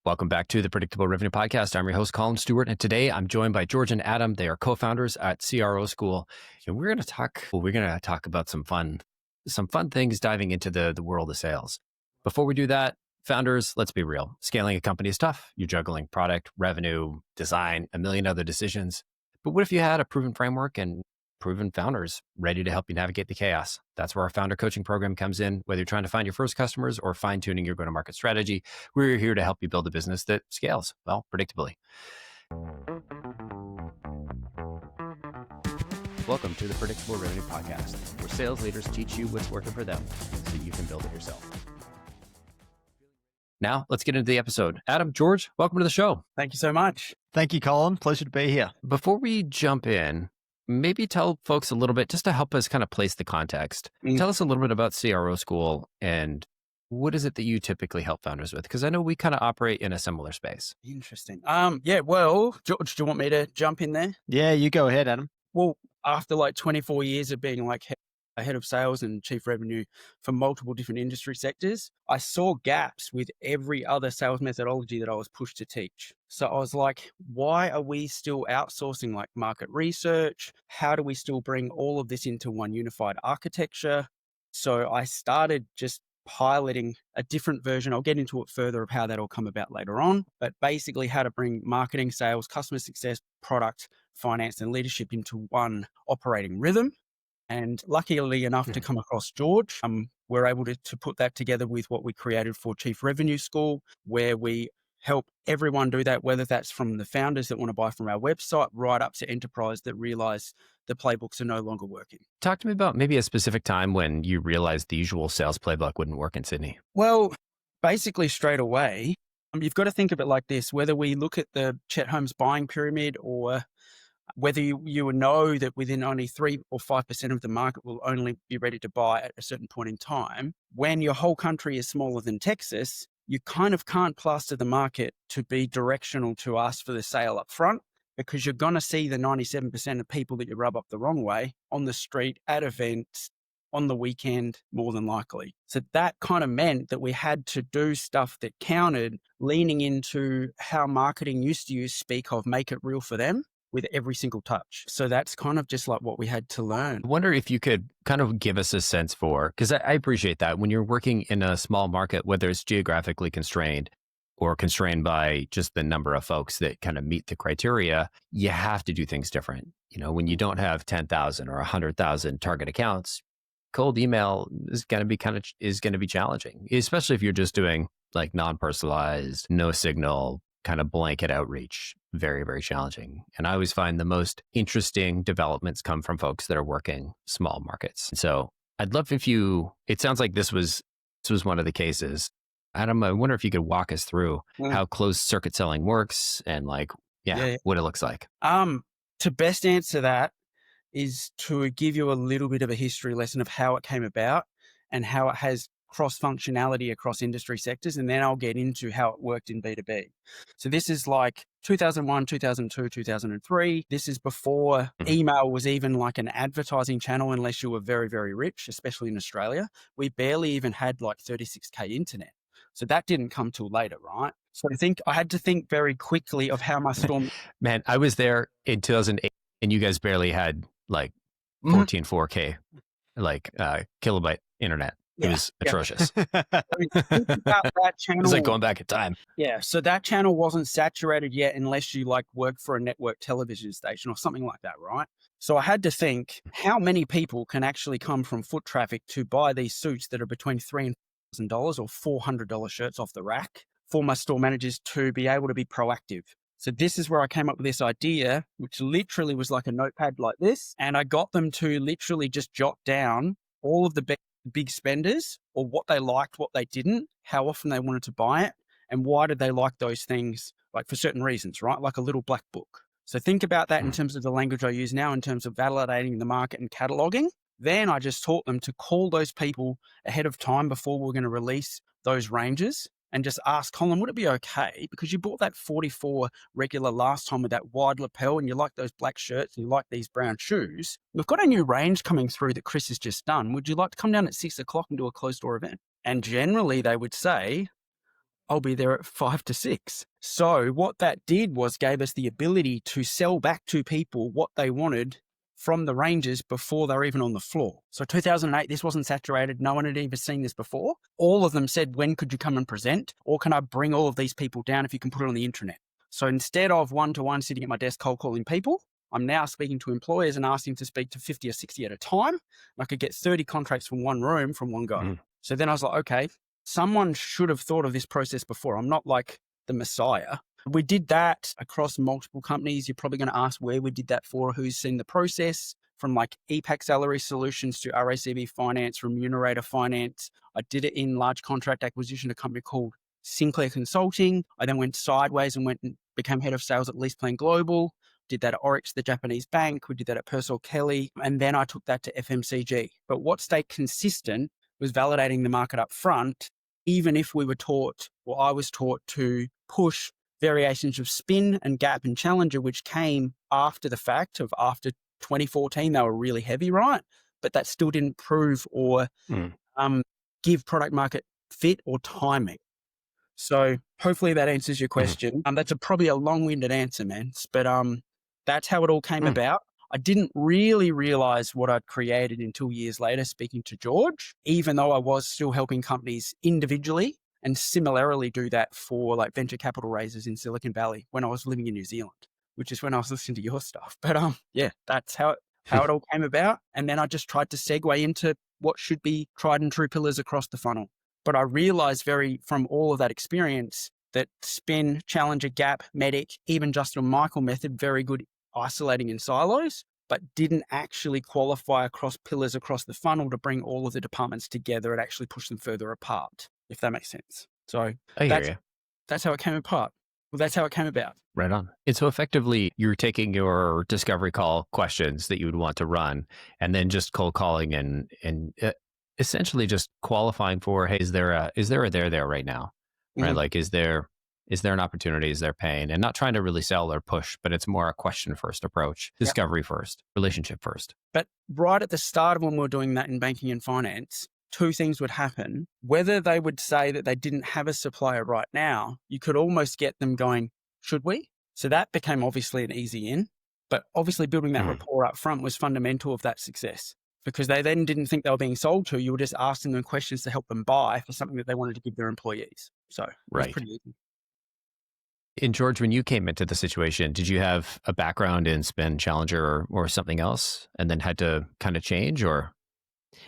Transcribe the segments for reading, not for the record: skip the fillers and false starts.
Welcome back to the Predictable Revenue Podcast. I'm your host, Collin Stewart, and today I'm joined by George and Adem. They are co-founders at CRO School, and we're going to talk about some fun things diving into the world of sales. Before we do that, founders, let's be real. Scaling a company is tough. You're juggling product, revenue, design, a million other decisions. But what if you had a proven framework and proven founders ready to help you navigate the chaos? That's where our founder coaching program comes in. Whether you're trying to find your first customers or fine-tuning your go-to-market strategy, we're here to help you build a business that scales, well, predictably. Welcome to the Predictable Revenue Podcast, where sales leaders teach you what's working for them so you can build it yourself. Now, let's get into the episode. Adem, George, welcome to the show. Thank you so much. Thank you, Collin. Pleasure to be here. Before we jump in, maybe tell folks a little bit, just to help us kind of place the context. Tell us a little bit about CRO School and what is it that you typically help founders with? Because I know we kind of operate in a similar space. Interesting. Well, George, do you want me to jump in there? Yeah, you go ahead, Adem. Well, after like 24 years of being like a head of sales and chief revenue for multiple different industry sectors, I saw gaps with every other sales methodology that I was pushed to teach. So I was like, why are we still outsourcing like market research? How do we still bring all of this into one unified architecture? So I started just piloting a different version. I'll get into it further of how that'll come about later on, but basically how to bring marketing, sales, customer success, product, finance, and leadership into one operating rhythm. And luckily enough to come across George, we're able to put that together with what we created for Chief Revenue School, where we help everyone do that, whether that's from the founders that want to buy from our website, right up to enterprise that realize the playbooks are no longer working. Talk to me about maybe a specific time when you realized the usual sales playbook wouldn't work in Sydney. Well, basically straight away, you've got to think of it like this, whether we look at the Chet Holmes buying pyramid or whether you know that within only 3 or 5% of the market will only be ready to buy at a certain point in time, when your whole country is smaller than Texas, you kind of can't plaster the market to be directional to ask for the sale up front, because you're going to see the 97% of people that you rub up the wrong way on the street, at events, on the weekend, more than likely. So that kind of meant that we had to do stuff that counted, leaning into how marketing used to use speak of make it real for them with every single touch. So that's kind of just like what we had to learn. I wonder if you could kind of give us a sense for, because I appreciate that when you're working in a small market, whether it's geographically constrained or constrained by just the number of folks that kind of meet the criteria, you have to do things different. You know, when you don't have 10,000 or 100,000 target accounts, cold email is going to be challenging, especially if you're just doing like non-personalized, no signal, kind of blanket outreach. Very, very challenging. And I always find the most interesting developments come from folks that are working small markets. So I'd love it sounds like this was one of the cases. Adem, I wonder if you could walk us through how closed circuit selling works and what it looks like. To best answer that is to give you a little bit of a history lesson of how it came about and how it has cross-functionality across industry sectors, and then I'll get into how it worked in B2B. So this is like 2001, 2002, 2003. This is before email was even like an advertising channel unless you were very, very rich, especially in Australia. We barely even had like 36K internet. So that didn't come till later, right? So I had to think very quickly of how my storm... Man, I was there in 2008 and you guys barely had like 14 4K, kilobyte internet. It was atrocious. Think about that channel. It was like going back in time. Yeah. So that channel wasn't saturated yet unless you like worked for a network television station or something like that, right? So I had to think, how many people can actually come from foot traffic to buy these suits that are between $3,000 and $4,000 or $400 shirts off the rack for my store managers to be able to be proactive. So this is where I came up with this idea, which literally was like a notepad like this. And I got them to literally just jot down all of the big spenders, or what they liked, what they didn't, how often they wanted to buy it, and why did they like those things, like for certain reasons, right? Like a little black book. So think about that in terms of the language I use now in terms of validating the market and cataloging. Then I just taught them to call those people ahead of time before we're going to release those ranges and just ask, Collin, would it be okay? Because you bought that 44 regular last time with that wide lapel and you like those black shirts and you like these brown shoes. We've got a new range coming through that Chris has just done. Would you like to come down at 6 o'clock and do a closed door event? And generally they would say, I'll be there at 5 to 6. So what that did was gave us the ability to sell back to people what they wanted from the ranges before they were even on the floor. So 2008, this wasn't saturated. No one had even seen this before. All of them said, when could you come and present? Or can I bring all of these people down if you can put it on the internet? So instead of one-to-one sitting at my desk cold calling people, I'm now speaking to employers and asking to speak to 50 or 60 at a time. I could get 30 contracts from one room from one go. Mm. So then I was like, okay, someone should have thought of this process before. I'm not like the messiah. We did that across multiple companies. You're probably going to ask where we did that for, who's seen the process, from like EPAC salary solutions to RACB finance, remunerator finance. I did it in large contract acquisition, a company called Sinclair Consulting. I then went sideways and went and became head of sales at LeasePlan Global. Did that at Oryx, the Japanese bank. We did that at Purcell Kelly. And then I took that to FMCG. But what stayed consistent was validating the market up front, even if we were taught, or I was taught, to push variations of spin and gap and challenger, which came after the fact of after 2014, they were really heavy, right? But that still didn't prove or give product market fit or timing. So hopefully that answers your question. That's probably a long-winded answer, man. But that's how it all came about. I didn't really realize what I'd created until years later, speaking to George, even though I was still helping companies individually and similarly do that for like venture capital raisers in Silicon Valley when I was living in New Zealand, which is when I was listening to your stuff. But yeah, that's how it all came about. And then I just tried to segue into what should be tried and true pillars across the funnel. But I realized from all of that experience that spin, challenger, gap, medic, even Justin and Michael method, very good isolating in silos, but didn't actually qualify across pillars across the funnel to bring all of the departments together and actually push them further apart, if that makes sense. So I hear you. That's how it came apart. Well, that's how it came about. Right on. And so effectively, you're taking your discovery call questions that you would want to run and then just cold calling and essentially just qualifying for, hey, is there a there right now? Right? Like, is there an opportunity? Is there pain? And not trying to really sell or push, but it's more a question first approach, discovery first, relationship first. But right at the start of when we were doing that in banking and finance, two things would happen. Whether they would say that they didn't have a supplier right now, you could almost get them going, should we? So that became obviously an easy in, but obviously building that rapport up front was fundamental of that success, because they then didn't think they were being sold to. You were just asking them questions to help them buy for something that they wanted to give their employees. So it was pretty easy. And George, when you came into the situation, did you have a background in spin, challenger, or something else, and then had to kind of change, or?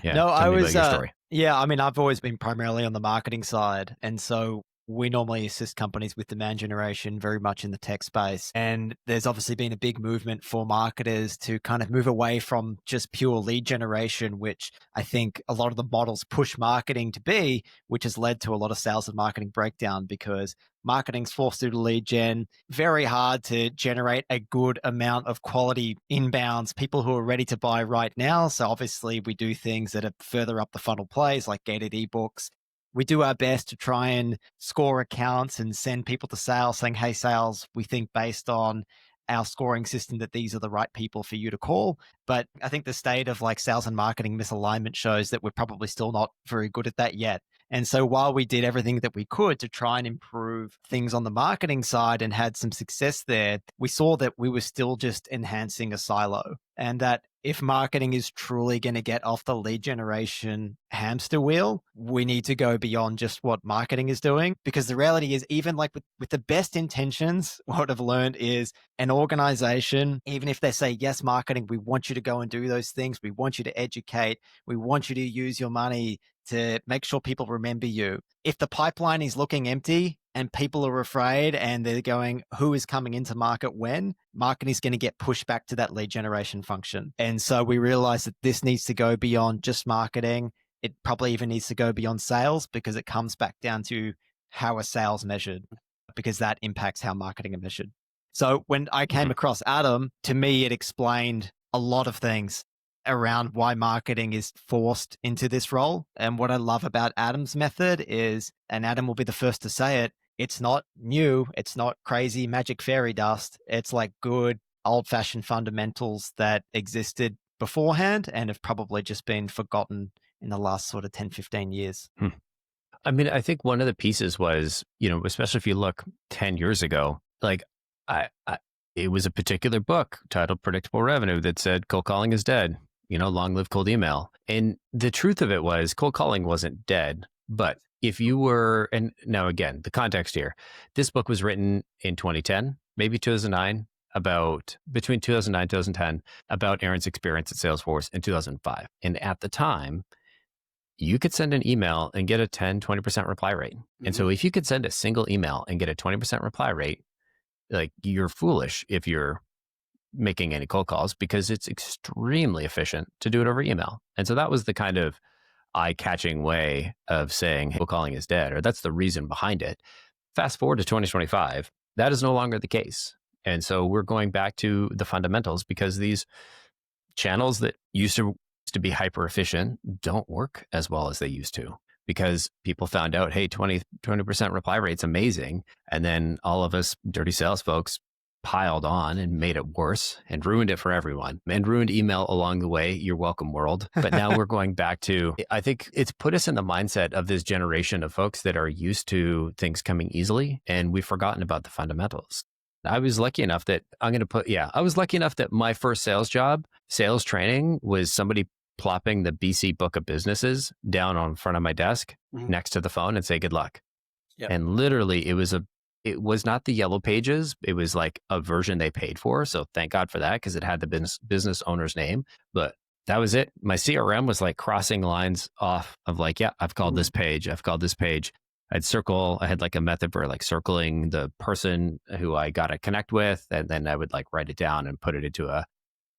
Yeah, no, I was. Your story. Yeah, I mean, I've always been primarily on the marketing side, and so we normally assist companies with demand generation very much in the tech space. And there's obviously been a big movement for marketers to kind of move away from just pure lead generation, which I think a lot of the models push marketing to be, which has led to a lot of sales and marketing breakdown, because marketing's forced through to lead gen. Very hard to generate a good amount of quality inbounds, people who are ready to buy right now. So obviously we do things that are further up the funnel plays like gated ebooks. We do our best to try and score accounts and send people to sales saying, hey, sales, we think based on our scoring system that these are the right people for you to call. But I think the state of like sales and marketing misalignment shows that we're probably still not very good at that yet. And so while we did everything that we could to try and improve things on the marketing side and had some success there, we saw that we were still just enhancing a silo, and that if marketing is truly going to get off the lead generation hamster wheel, we need to go beyond just what marketing is doing. Because the reality is, even like with the best intentions, what I've learned is an organization, even if they say, yes, marketing, we want you to go and do those things. We want you to educate. We want you to use your money to make sure people remember you. If the pipeline is looking empty and people are afraid and they're going, who is coming into market when? Marketing is going to get pushed back to that lead generation function. And so we realized that this needs to go beyond just marketing. It probably even needs to go beyond sales, because it comes back down to how are sales measured, because that impacts how marketing are measured. So when I came across Adem, to me, it explained a lot of things around why marketing is forced into this role. And what I love about Adem's method is, and Adem will be the first to say it, it's not new. It's not crazy magic fairy dust. It's like good old-fashioned fundamentals that existed beforehand and have probably just been forgotten in the last sort of 10, 15 years. I mean, I think one of the pieces was, especially if you look 10 years ago, like it was a particular book titled Predictable Revenue that said cold calling is dead, long live cold email. And the truth of it was cold calling wasn't dead, but if you were, and now again, the context here, this book was written in 2010, maybe 2009, between 2009 and 2010, about Aaron's experience at Salesforce in 2005. And at the time, you could send an email and get a 10, 20% reply rate. Mm-hmm. And so if you could send a single email and get a 20% reply rate, like you're foolish if you're making any cold calls because it's extremely efficient to do it over email. And so that was the kind of eye-catching way of saying cold calling is dead, or that's the reason behind it. Fast forward to 2025, that is no longer the case. And so we're going back to the fundamentals because these channels that used to be hyper efficient don't work as well as they used to because people found out, hey, 20% reply rate's amazing. And then all of us dirty sales folks piled on and made it worse and ruined it for everyone and ruined email along the way. You're welcome, world. But now we're going back to, I think it's put us in the mindset of this generation of folks that are used to things coming easily and we've forgotten about the fundamentals. I was lucky enough that I was lucky enough that my first sales job, sales training, was somebody plopping the BC Book of Businesses down on front of my desk next to the phone and say, good luck. Yep. And literally it was not the yellow pages. It was like a version they paid for. So thank God for that because it had the business owner's name. But that was it. My CRM was like crossing lines off of like, yeah, I've called this page. I've called this page. I had like a method for like circling the person who I got to connect with. And then I would like write it down and put it into a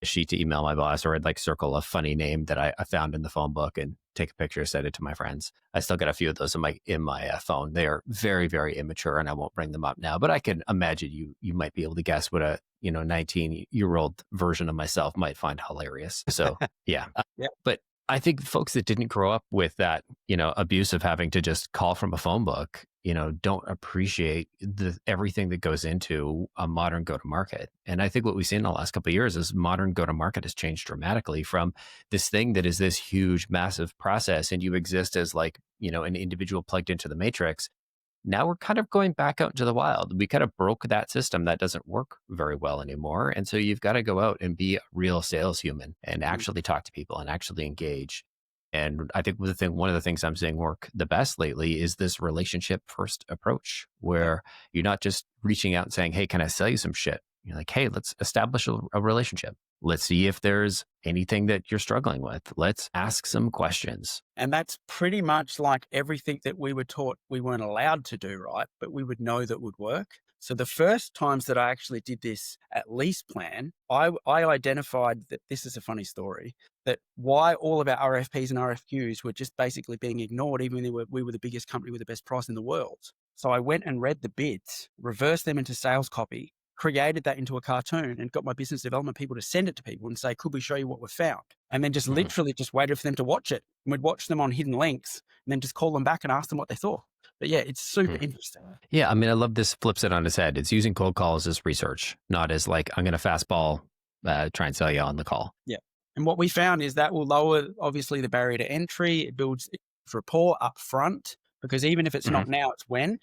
sheet to email my boss, or I'd like circle a funny name that I found in the phone book and take a picture, send it to my friends. I still got a few of those in my phone. They are very, very immature and I won't bring them up now, but I can imagine you might be able to guess what a 19-year-old version of myself might find hilarious. So yeah. But I think folks that didn't grow up with that, abuse of having to just call from a phone book, don't appreciate everything that goes into a modern go-to-market. And I think what we've seen in the last couple of years is modern go-to-market has changed dramatically from this thing that is this huge, massive process, and you exist as like, an individual plugged into the matrix. Now we're kind of going back out into the wild. We kind of broke that system that doesn't work very well anymore. And so you've got to go out and be a real sales human and actually talk to people and actually engage. And I think one of the things I'm seeing work the best lately is this relationship first approach where you're not just reaching out and saying, hey, can I sell you some shit? You're like, hey, let's establish a relationship. Let's see if there's anything that you're struggling with. Let's ask some questions. And that's pretty much like everything that we were taught we weren't allowed to do, right? But we would know that would work. So the first times that I actually did this at LeasePlan, I identified that, this is a funny story, that why all of our RFPs and RFQs were just basically being ignored, even though we were the biggest company with the best price in the world. So I went and read the bids, reversed them into sales copy, created that into a cartoon and got my business development people to send it to people and say, could we show you what we found? And then just literally just waited for them to watch it. And we'd watch them on hidden links and then just call them back and ask them what they thought. But yeah, it's super interesting. Yeah. I mean, I love this flips it on its head. It's using cold calls as research, not as like, I'm going to fastball, try and sell you on the call. Yeah. And what we found is that will lower, obviously, the barrier to entry. It builds rapport up front because even if it's not now, it's when.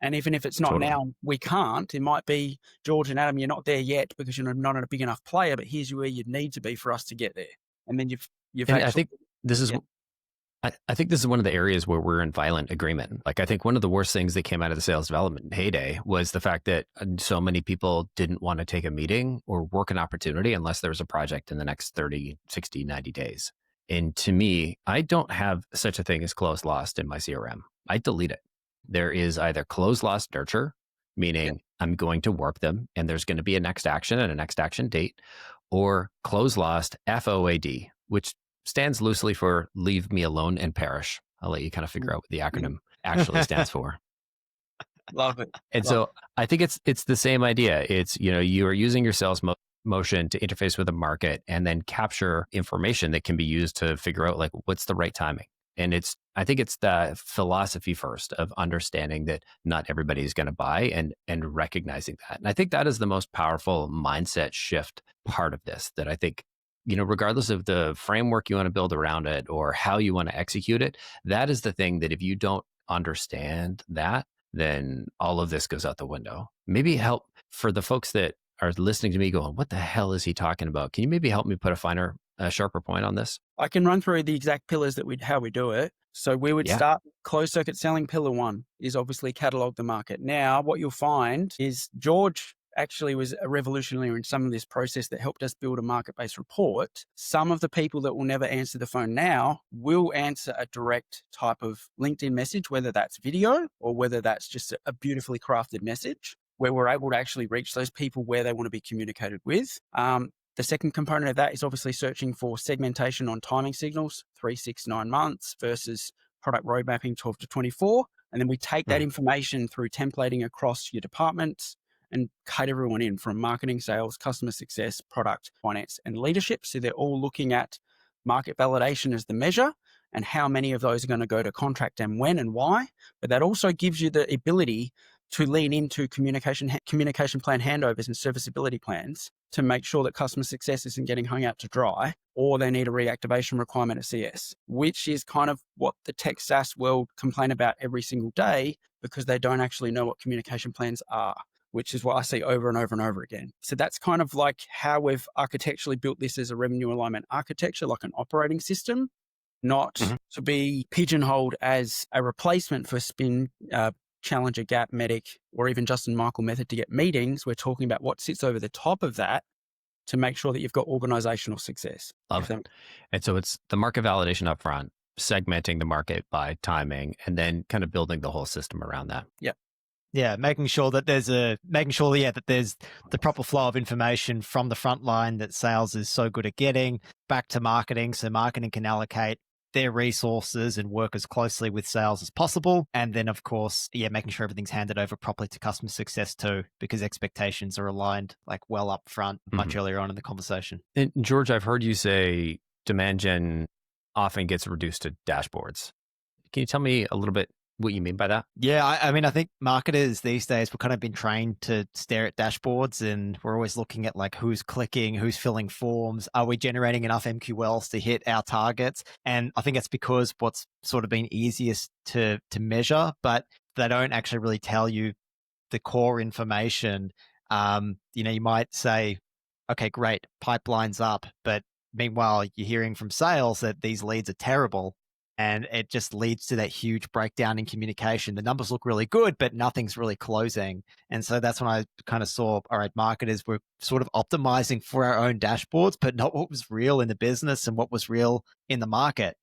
And even if it's not now, we can't. It might be, George and Adam, you're not there yet because you're not a big enough player, but here's where you need to be for us to get there. And then you've actually, I think this is, I think this is one of the areas where we're in violent agreement. Like, I think one of the worst things that came out of the sales development heyday was the fact that so many people didn't want to take a meeting or work an opportunity unless there was a project in the next 30, 60, 90 days. And to me, I don't have such a thing as close lost in my CRM. I delete it. There is either close lost nurture, meaning I'm going to work them and there's going to be a next action and a next action date, or close lost FOAD, which stands loosely for leave me alone and perish. I'll let you kind of figure out what the acronym actually stands for. Love it. And so I think it's the same idea. It's, you are using your sales motion to interface with the market and then capture information that can be used to figure out like what's the right timing. And I think it's the philosophy first of understanding that not everybody is going to buy and recognizing that. And I think that is the most powerful mindset shift part of this that I think regardless of the framework you want to build around it or how you want to execute it, that is the thing that if you don't understand that, then all of this goes out the window. Maybe help for the folks that are listening to me going, what the hell is he talking about? Can you maybe help me put a sharper point on this? I can run through the exact pillars that how we do it. So we would Yeah. start closed circuit selling. Pillar 1 is obviously catalog the market. Now, what you'll find is George actually was a revolutionary in some of this process that helped us build a market-based report. Some of the people that will never answer the phone now will answer a direct type of LinkedIn message, whether that's video or whether that's just a beautifully crafted message, where we're able to actually reach those people where they want to be communicated with. The second component of that is obviously searching for segmentation on timing signals, 3, 6, 9 months versus product road mapping, 12 to 24. And then we take that information through templating across your departments and cut everyone in from marketing, sales, customer success, product, finance, and leadership. So they're all looking at market validation as the measure and how many of those are going to go to contract and when and why. But that also gives you the ability to lean into communication plan handovers and serviceability plans to make sure that customer success isn't getting hung out to dry, or they need a reactivation requirement at CS, which is kind of what the tech SaaS world complain about every single day because they don't actually know what communication plans are, which is what I see over and over and over again. So that's kind of like how we've architecturally built this as a revenue alignment architecture, like an operating system, not to be pigeonholed as a replacement for Spin, Challenger, Gap, Medic, or even Justin Michael method to get meetings. We're talking about what sits over the top of that to make sure that you've got organizational success. Love it. And so it's the market validation up front, segmenting the market by timing, and then kind of building the whole system around that. Yeah. Yeah, making sure that there's the proper flow of information from the front line that sales is so good at getting back to marketing, so marketing can allocate their resources and work as closely with sales as possible. And then, of course, making sure everything's handed over properly to customer success too, because expectations are aligned like well up front, much earlier on in the conversation. And George, I've heard you say demand gen often gets reduced to dashboards. Can you tell me a little bit what you mean by that? Yeah, I mean, I think marketers these days, we've kind of been trained to stare at dashboards and we're always looking at like who's clicking, who's filling forms, are we generating enough MQLs to hit our targets? And I think that's because what's sort of been easiest to measure, but they don't actually really tell you the core information. You might say, okay, great, pipeline's up, but meanwhile, you're hearing from sales that these leads are terrible. And it just leads to that huge breakdown in communication. The numbers look really good, but nothing's really closing. And so that's when I kind of saw, all right, marketers were sort of optimizing for our own dashboards, but not what was real in the business and what was real in the market.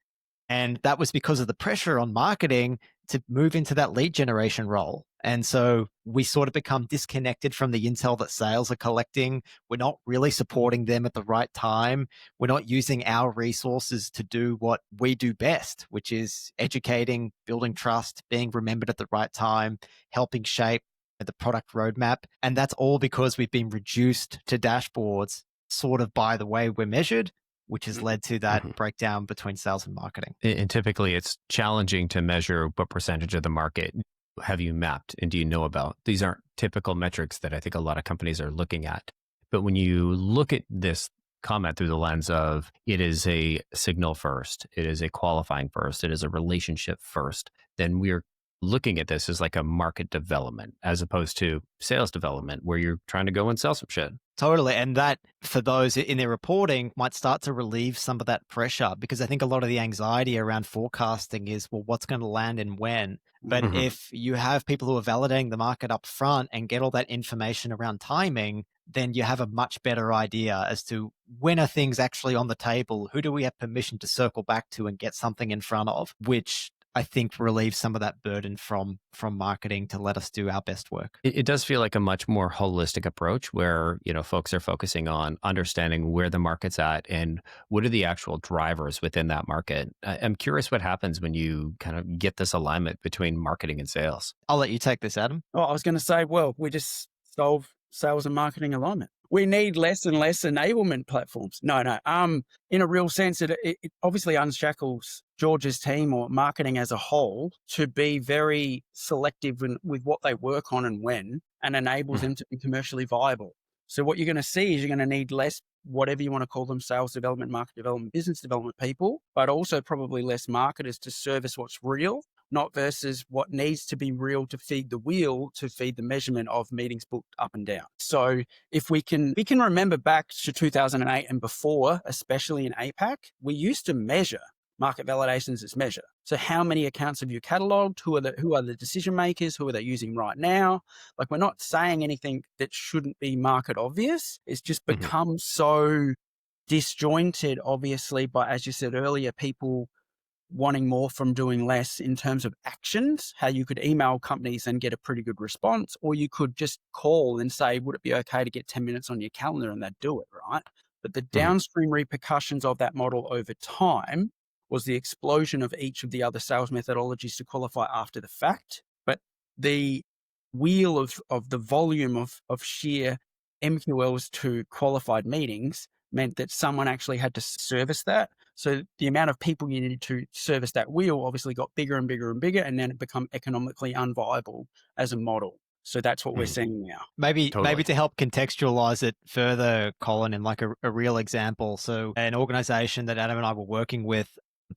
And that was because of the pressure on marketing to move into that lead generation role. And so we sort of become disconnected from the intel that sales are collecting. We're not really supporting them at the right time. We're not using our resources to do what we do best, which is educating, building trust, being remembered at the right time, helping shape the product roadmap. And that's all because we've been reduced to dashboards sort of by the way we're measured, which has led to that breakdown between sales and marketing. And typically it's challenging to measure what percentage of the market have you mapped and do you know about. These aren't typical metrics that I think a lot of companies are looking at. But when you look at this comment through the lens of it is a signal first, it is a qualifying first, it is a relationship first, then we're looking at this as like a market development as opposed to sales development where you're trying to go and sell some shit. Totally. And that for those in their reporting might start to relieve some of that pressure because I think a lot of the anxiety around forecasting is, well, what's going to land and when? But if you have people who are validating the market up front and get all that information around timing, then you have a much better idea as to when are things actually on the table? Who do we have permission to circle back to and get something in front of, which I think relieves some of that burden from marketing to let us do our best work. It does feel like a much more holistic approach where, folks are focusing on understanding where the market's at and what are the actual drivers within that market. I'm curious what happens when you kind of get this alignment between marketing and sales. I'll let you take this, Adam. Oh, I was going to say, well, we just solve sales and marketing alignment. We need less and less enablement platforms. No. In a real sense, it obviously unshackles George's team or marketing as a whole to be very selective with what they work on and when, and enables them to be commercially viable. So what you're going to see is you're going to need less, whatever you want to call them, sales development, market development, business development people, but also probably less marketers to service what's real, not versus what needs to be real to feed the wheel, to feed the measurement of meetings booked up and down. So if we can remember back to 2008 and before, especially in APAC, we used to measure market validations as measure. So how many accounts have you cataloged? Who are the decision makers? Who are they using right now? Like, we're not saying anything that shouldn't be market obvious. It's just become so disjointed, obviously, by, as you said earlier, people wanting more from doing less in terms of actions, how you could email companies and get a pretty good response, or you could just call and say, would it be okay to get 10 minutes on your calendar, and they'd do it, right? But the downstream repercussions of that model over time was the explosion of each of the other sales methodologies to qualify after the fact. But the wheel of the volume of sheer MQLs to qualified meetings meant that someone actually had to service that. So the amount of people you needed to service that wheel obviously got bigger and bigger and bigger, and then it became economically unviable as a model. So that's what we're seeing now. Maybe to help contextualize it further, Colin, in like a real example. So an organization that Adam and I were working with,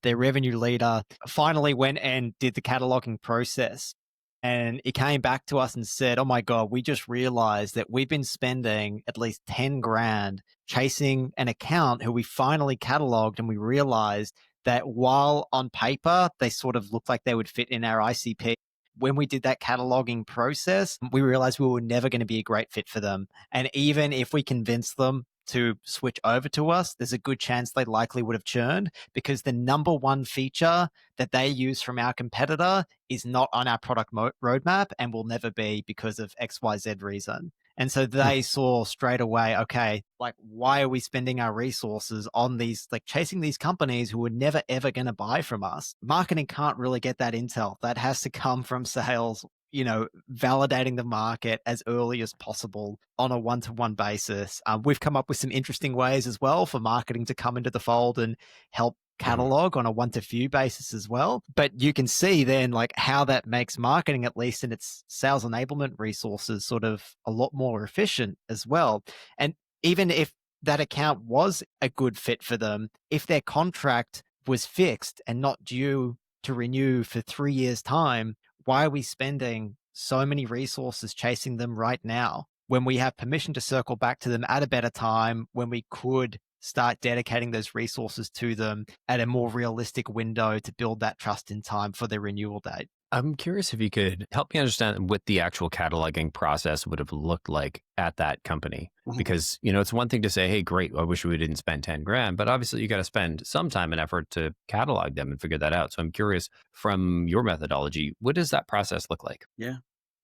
their revenue leader finally went and did the cataloging process. And he came back to us and said, oh my God, we just realized that we've been spending at least 10 grand chasing an account who we finally cataloged. And we realized that while on paper, they sort of looked like they would fit in our ICP, when we did that cataloging process, we realized we were never going to be a great fit for them. And even if we convinced them to switch over to us, there's a good chance they likely would have churned, because the number one feature that they use from our competitor is not on our product roadmap and will never be because of XYZ reason. And so they saw straight away, okay, like, why are we spending our resources on these, like, chasing these companies who are never, ever going to buy from us? Marketing can't really get that intel. That has to come from sales, validating the market as early as possible on a one-to-one basis. We've come up with some interesting ways as well for marketing to come into the fold and help catalog on a one-to-few basis as well. But you can see then, like, how that makes marketing, at least in its sales enablement resources, sort of a lot more efficient as well. And even if that account was a good fit for them, if their contract was fixed and not due to renew for 3 years' time, why are we spending so many resources chasing them right now when we have permission to circle back to them at a better time, when we could start dedicating those resources to them at a more realistic window to build that trust in time for their renewal date? I'm curious if you could help me understand what the actual cataloging process would have looked like at that company. Because, it's one thing to say, hey, great, I wish we didn't spend 10 grand, but obviously you got to spend some time and effort to catalog them and figure that out. So I'm curious, from your methodology, what does that process look like? Yeah.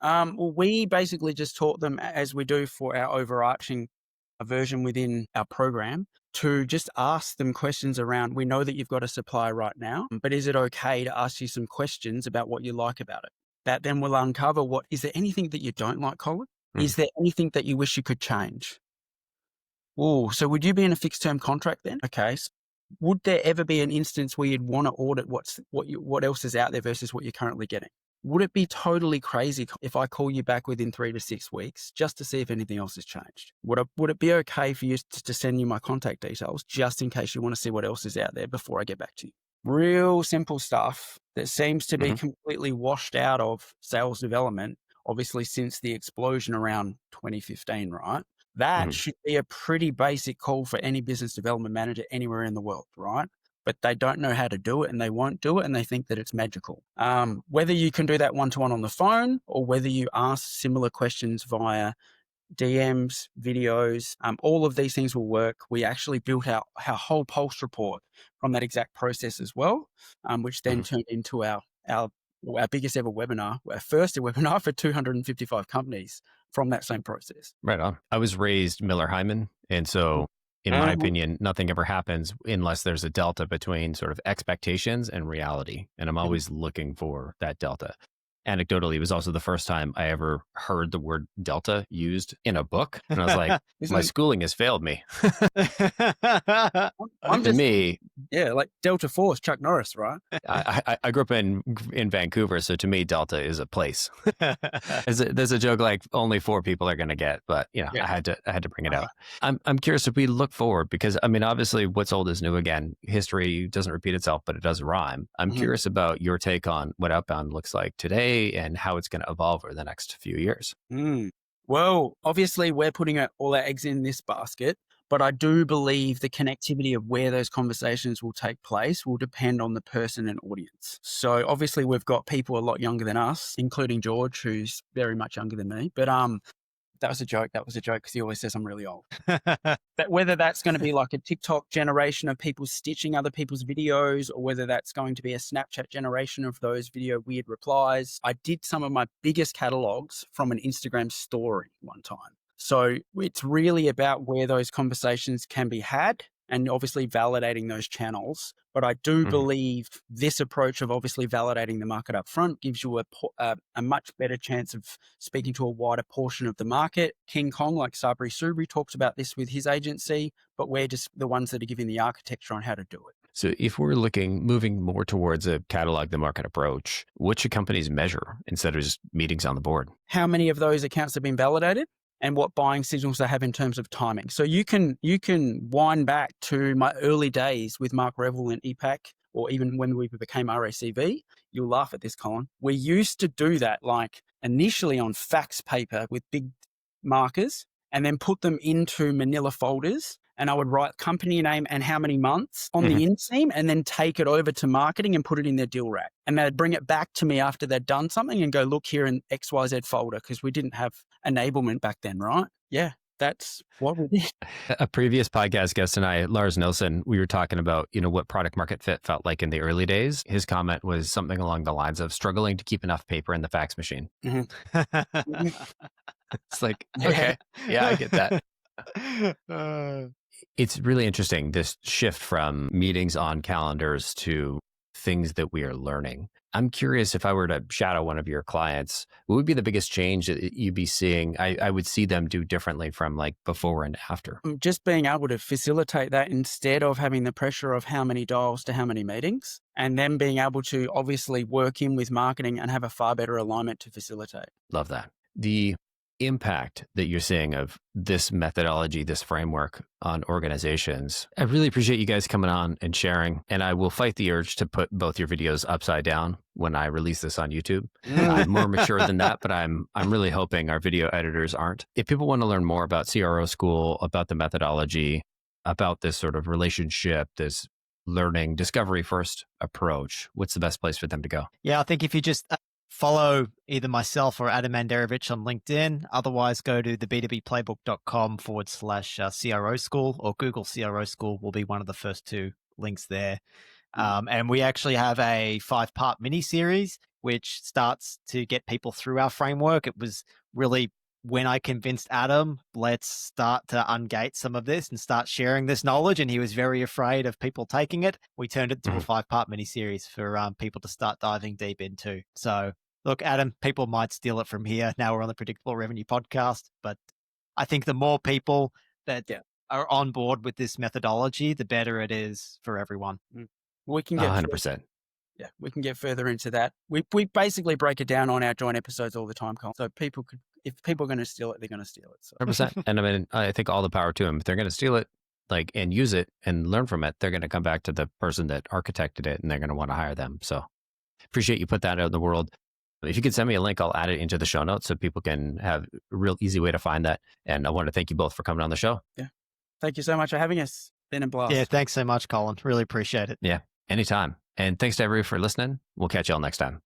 Well, we basically just taught them, as we do for our overarching version within our program, to just ask them questions around, we know that you've got a supplier right now, but is it okay to ask you some questions about what you like about it? That then will uncover, is there anything that you don't like, Colin? Is there anything that you wish you could change? Oh, so would you be in a fixed term contract then? Okay. So would there ever be an instance where you'd want to audit what else is out there versus what you're currently getting? Would it be totally crazy if I call you back within 3 to 6 weeks just to see if anything else has changed? Would it be okay for you to send you my contact details just in case you want to see what else is out there before I get back to you? Real simple stuff that seems to be completely washed out of sales development, obviously since the explosion around 2015, right? That should be a pretty basic call for any business development manager anywhere in the world, right? But they don't know how to do it and they won't do it and they think that it's magical. Whether you can do that one-to-one on the phone or whether you ask similar questions via DMs, videos, all of these things will work. We actually built our whole Pulse report from that exact process as well, which then turned into our biggest ever webinar, our first webinar for 255 companies from that same process. Right on. I was raised Miller Hyman. And so in my opinion, nothing ever happens unless there's a delta between sort of expectations and reality. And I'm always looking for that delta. anecdotally, it was also the first time I ever heard the word delta used in a book. And I was like, my schooling has failed me. I'm To just, me, yeah, like Delta Force, Chuck Norris, right? I grew up in Vancouver, so to me, Delta is a place. There's a joke like only 4 people are going to get, but Yeah. I had to bring it out. I'm curious if we look forward, because I mean, obviously, what's old is new again. History doesn't repeat itself, but it does rhyme. I'm curious about your take on what Outbound looks like today and how it's going to evolve over the next few years. Well, obviously, we're putting all our eggs in this basket. But I do believe the connectivity of where those conversations will take place will depend on the person and audience. So obviously we've got people a lot younger than us, including George, who's very much younger than me. But that was a joke. That was a joke because he always says I'm really old. But whether that's going to be like a TikTok generation of people stitching other people's videos, or whether that's going to be a Snapchat generation of those video weird replies. I did some of my biggest catalogs from an Instagram story one time. So it's really about where those conversations can be had and obviously validating those channels. But I do believe this approach of obviously validating the market up front gives you a much better chance of speaking to a wider portion of the market. King Kong, like Sabri Subri, talks about this with his agency, but we're just the ones that are giving the architecture on how to do it. So if we're moving more towards a catalog the market approach, what should companies measure instead of just meetings on the board? How many of those accounts have been validated? And what buying signals they have in terms of timing. So you can wind back to my early days with Mark Revel and EPAC, or even when we became RACV. You'll laugh at this, Colin. We used to do that like initially on fax paper with big markers and then put them into manila folders. And I would write company name and how many months on the inseam and then take it over to marketing and put it in their deal rack. And they'd bring it back to me after they'd done something and go, look here in XYZ folder, because we didn't have enablement back then, right? Yeah, that's what we did. A previous podcast guest and I, Lars Nilsson, we were talking about, what product market fit felt like in the early days. His comment was something along the lines of struggling to keep enough paper in the fax machine. It's like, okay, yeah, I get that. It's really interesting, this shift from meetings on calendars to things that we are learning. I'm curious, if I were to shadow one of your clients, what would be the biggest change that you'd be seeing? I would see them do differently from like before and after. Just being able to facilitate that instead of having the pressure of how many dials to how many meetings, and then being able to obviously work in with marketing and have a far better alignment to facilitate. Love that. The impact that you're seeing of this methodology, this framework on organizations. I really appreciate you guys coming on and sharing. And I will fight the urge to put both your videos upside down when I release this on YouTube. I'm more mature than that, but I'm really hoping our video editors aren't. If people want to learn more about CRO School, about the methodology, about this sort of relationship, this learning, discovery first approach, what's the best place for them to go? Yeah, I think if you just follow either myself or Adem Manderovic on LinkedIn. Otherwise, go to the b2bplaybook.com/CRO school, or Google CRO school will be one of the first 2 links there. And we actually have a 5-part mini series, which starts to get people through our framework. It was really when I convinced Adem, let's start to ungate some of this and start sharing this knowledge. And he was very afraid of people taking it. We turned it to a 5-part mini series for people to start diving deep into. So look, Adem, people might steal it from here. Now we're on the Predictable Revenue podcast, but I think the more people that are on board with this methodology, the better it is for everyone. We can get 100%. Yeah, we can get further into that. We basically break it down on our joint episodes all the time, Colin. So if people are going to steal it, they're going to steal it. So. 100%. And I mean, I think all the power to them. If they're going to steal it, and use it and learn from it, they're going to come back to the person that architected it and they're going to want to hire them. So appreciate you put that out in the world. If you could send me a link, I'll add it into the show notes so people can have a real easy way to find that. And I want to thank you both for coming on the show. Yeah. Thank you so much for having us. Been a blast. Yeah, thanks so much, Colin. Really appreciate it. Yeah, anytime. And thanks to everybody for listening. We'll catch you all next time.